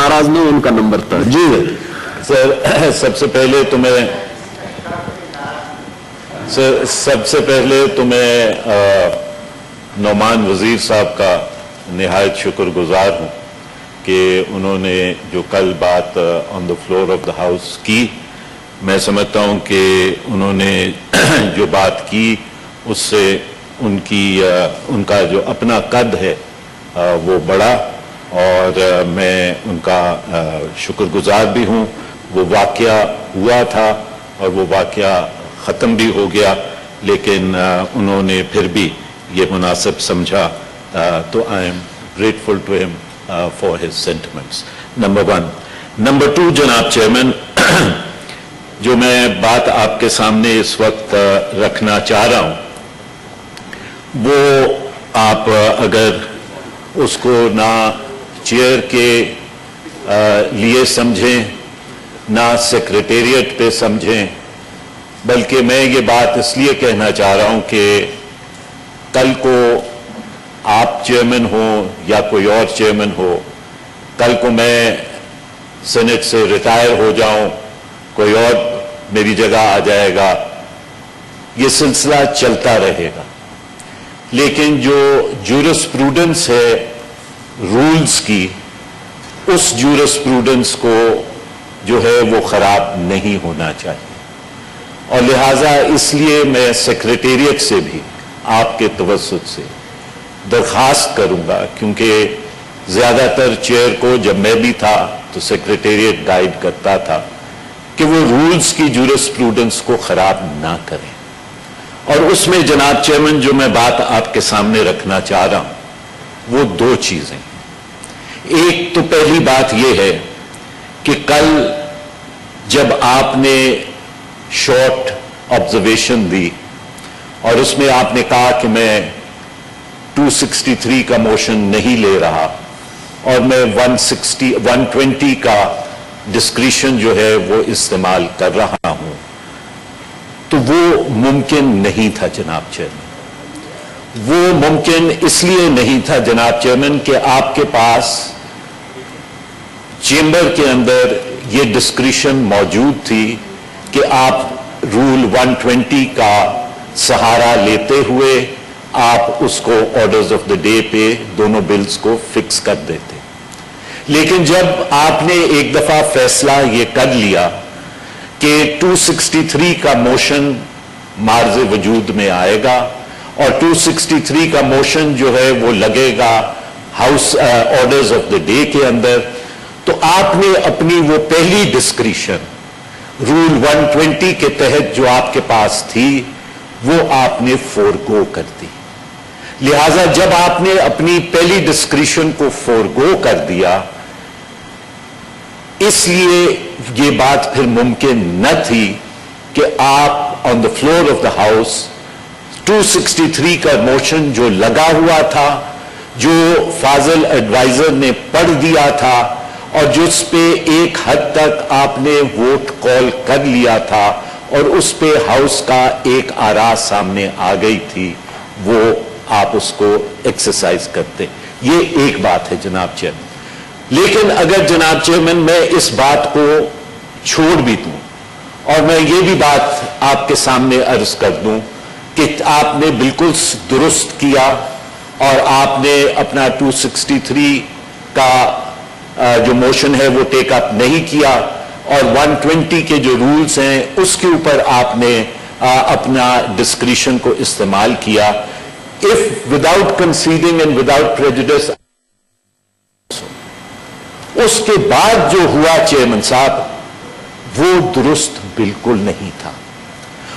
ناراض نہیں ان کا نمبر تھا. جی سر سب سے پہلے تو میں نعمان وزیر صاحب کا نہایت شکر گزار ہوں کہ انہوں نے جو کل بات on the floor of the house کی. میں سمجھتا ہوں کہ انہوں نے جو بات کی اس سے ان کا جو اپنا قد ہے وہ بڑا، اور میں ان کا شکر گزار بھی ہوں. وہ واقعہ ہوا تھا اور وہ واقعہ ختم بھی ہو گیا، لیکن انہوں نے پھر بھی یہ مناسب سمجھا، تو آئی ایم گریٹفل ٹو ہم for his sentiments. Number 1. Number 2 جناب چیئرمین، جو میں بات آپ کے سامنے اس وقت رکھنا چاہ رہا ہوں وہ آپ اگر اس کو نہ چیئر کے لیے سمجھیں نہ سیکریٹریٹ پہ سمجھیں، بلکہ میں یہ بات اس لیے کہنا چاہ رہا ہوں کہ کل کو آپ چیئرمین ہو یا کوئی اور چیئرمین ہو، کل کو میں سینٹ سے ریٹائر ہو جاؤں، کوئی اور میری جگہ آ جائے گا، یہ سلسلہ چلتا رہے گا. لیکن جو جورسپروڈنس ہے رولز کی، اس جورسپروڈنس کو جو ہے وہ خراب نہیں ہونا چاہیے. اور لہٰذا اس لیے میں سیکریٹریٹ سے بھی آپ کے توسط سے درخواست کروں گا، کیونکہ زیادہ تر چیئر کو جب میں بھی تھا تو سیکریٹریٹ گائیڈ کرتا تھا، کہ وہ رولز کی جورسپروڈنس کو خراب نہ کریں. اور اس میں جناب چیئرمین جو میں بات آپ کے سامنے رکھنا چاہ رہا ہوں وہ 2 چیزیں. ایک تو پہلی بات یہ ہے کہ کل جب آپ نے شارٹ آبزرویشن دی اور اس میں آپ نے کہا کہ میں 263 کا موشن نہیں لے رہا اور میں 120 کا ڈسکریشن جو ہے وہ استعمال کر رہا ہوں، تو وہ ممکن نہیں تھا جناب چیئرمین. وہ ممکن اس لیے نہیں تھا جناب چیئرمین کہ آپ کے پاس چیمبر کے اندر یہ ڈسکریشن موجود تھی کہ آپ رول 120 کا سہارا لیتے ہوئے آپ اس کو آرڈرز آف دا ڈے پہ دونوں بلز کو فکس کر دیتے. لیکن جب آپ نے ایک دفعہ فیصلہ یہ کر لیا کہ 263 کا موشن معرض وجود میں آئے گا اور 263 کا موشن جو ہے وہ لگے گا house orders of the day کے اندر، تو آپ نے اپنی وہ پہلی ڈسکریشن رول 120 کے تحت جو آپ کے پاس تھی وہ آپ نے فورگو کر دی. لہذا جب آپ نے اپنی پہلی ڈسکریشن کو فورگو کر دیا، اس لیے یہ بات پھر ممکن نہ تھی کہ آپ on the floor of the house 263 کا موشن جو لگا ہوا تھا، جو فاضل ایڈوائزر نے پڑھ دیا تھا اور جس پہ ایک حد تک آپ نے ووٹ کال کر لیا تھا اور اس پہ ہاؤس کا ایک آراء سامنے آ گئی تھی، وہ آپ اس کو ایکسرسائز کرتے. یہ ایک بات ہے جناب چیئرمین. لیکن اگر جناب چیئرمین میں اس بات کو چھوڑ بھی دوں اور میں یہ بھی بات آپ کے سامنے عرض کر دوں کہ آپ نے بالکل درست کیا اور آپ نے اپنا 263 کا جو موشن ہے وہ ٹیک اپ نہیں کیا اور 120 کے جو رولز ہیں اس کے اوپر آپ نے اپنا ڈسکریشن کو استعمال کیا. If without conceding and without prejudice، اس کے بعد جو ہوا چیئرمین صاحب وہ درست بالکل نہیں تھا.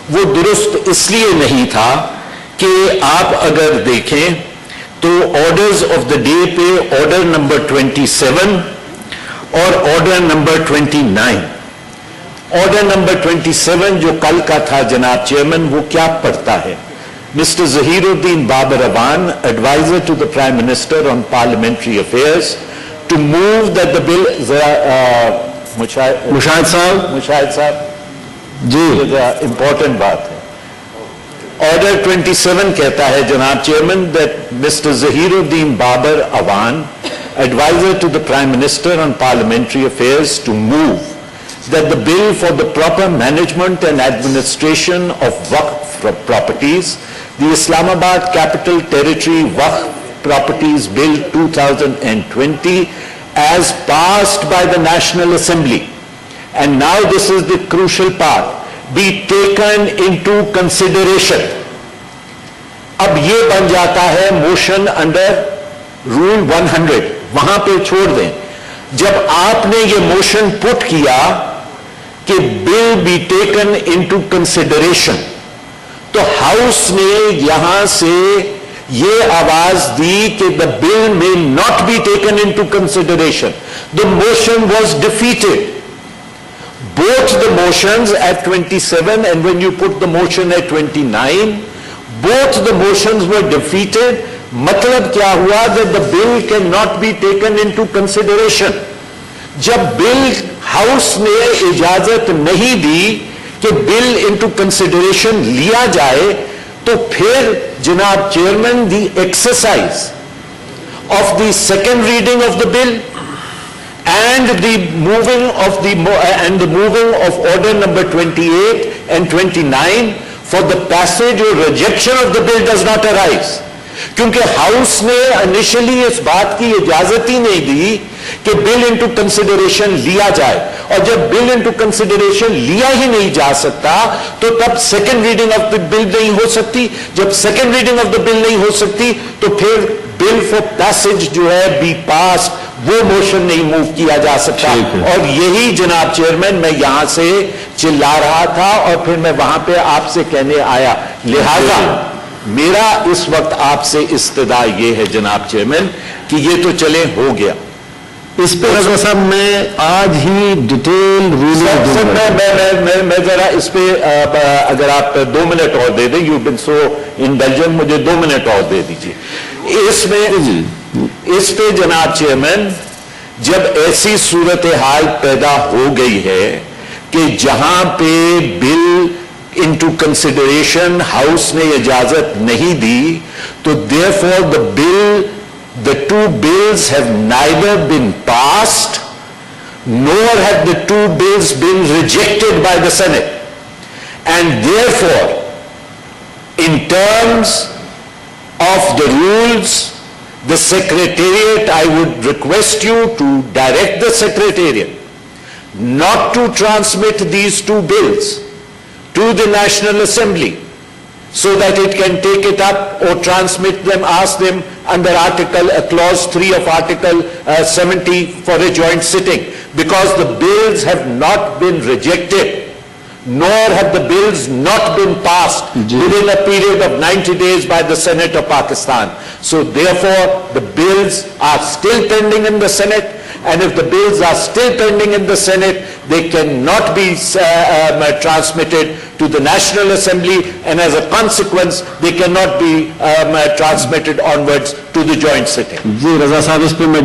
وہ درست اس لیے نہیں تھا کہ آپ اگر دیکھیں تو آرڈرز آف دا ڈے پہ آرڈر نمبر 27 اور آرڈر نمبر 29، آرڈر نمبر 27 جو کل کا تھا جناب چیئرمین، وہ کیا پڑھتا ہے؟ Mr. Zahiruddin Babar Awan, advisor to the Prime Minister on Parliamentary Affairs, to move that the bill. Mushahid Sahab, G important بات ہے. Order 27 کہتا ہے جناب chairman that Mr. Zahiruddin Babar Awan, advisor to the Prime Minister on Parliamentary Affairs, to move that the bill for the proper management and administration of Waqf properties, the Islamabad Capital Territory Waqf Properties Bill 2020, as passed by the National Assembly, and now this is the crucial part, be taken into consideration. اب یہ بن جاتا ہے motion under role 100, وہاں پہ چھوڑ دیں. جب آپ نے یہ موشن پٹ کیا کہ بل بی ٹیکن انٹو کنسیڈریشن, تو ہاؤس نے یہاں سے یہ آواز دی کہ the bill may not be taken into consideration. The motion was defeated. Both the motions at 27 and when you put the motion at 29, both the motions were defeated. مطلب کیا ہوا that the bill cannot be taken into consideration. جب بل house نے اجازت نہیں دی کہ بل into consideration لیا جائے, تو پھر جناب chairman the exercise of the second reading of the bill and the moving of order number 28 and 29 for the passage or rejection of the bill does not arise. کیونکہ ہاؤس نے initially اس بات کی اجازت ہی نہیں دی کہ بل انٹو کنسیڈریشن لیا جائے, اور جب بل انٹو کنسیڈریشن لیا ہی نہیں جا سکتا تو تب سیکنڈ ریڈنگ آف دا بل نہیں ہو سکتی. جب سیکنڈ ریڈنگ آف دا بل نہیں ہو سکتی تو پھر بل فار پیسج جو ہے بی پاس, وہ موشن نہیں موو کیا جا سکتا. اور یہی جناب چیئرمین میں یہاں سے چلا رہا تھا اور پھر میں وہاں پہ آپ سے کہنے آیا. لہذا میرا اس وقت آپ سے استدعا یہ ہے جناب چیئرمین کہ یہ تو چلے ہو گیا. اس پہ رضا صاحب میں آج ہی ڈیٹیل میں ذرا اس پہ اگر آپ 2 منٹ اور دے دیں, یو بن سو انڈلجنٹ, مجھے 2 منٹ اور دے دیجیے. اس پہ جناب چیئرمین, جب ایسی صورتحال پیدا ہو گئی ہے کہ جہاں پہ بل انٹو کنسیڈریشن ہاؤس نے اجازت نہیں دی, تو therefore the two bills have neither been passed nor have the two bills been rejected by the Senate. And therefore, in terms of the rules, the Secretariat, I would request you to direct the Secretariat not to transmit these two bills to the National Assembly so that it can take it up or transmit them, ask them under clause 3 of Article 70 for a joint sitting, because the bills have not been rejected nor have the bills not been passed within a period of 90 days by the Senate of Pakistan. So therefore the bills are still pending in the Senate, and if the bills are still pending in the Senate, they cannot be transmitted to the National Assembly, and as a consequence they cannot be transmitted onwards to the joint sitting. جی رضا صاحب, اس پہ میں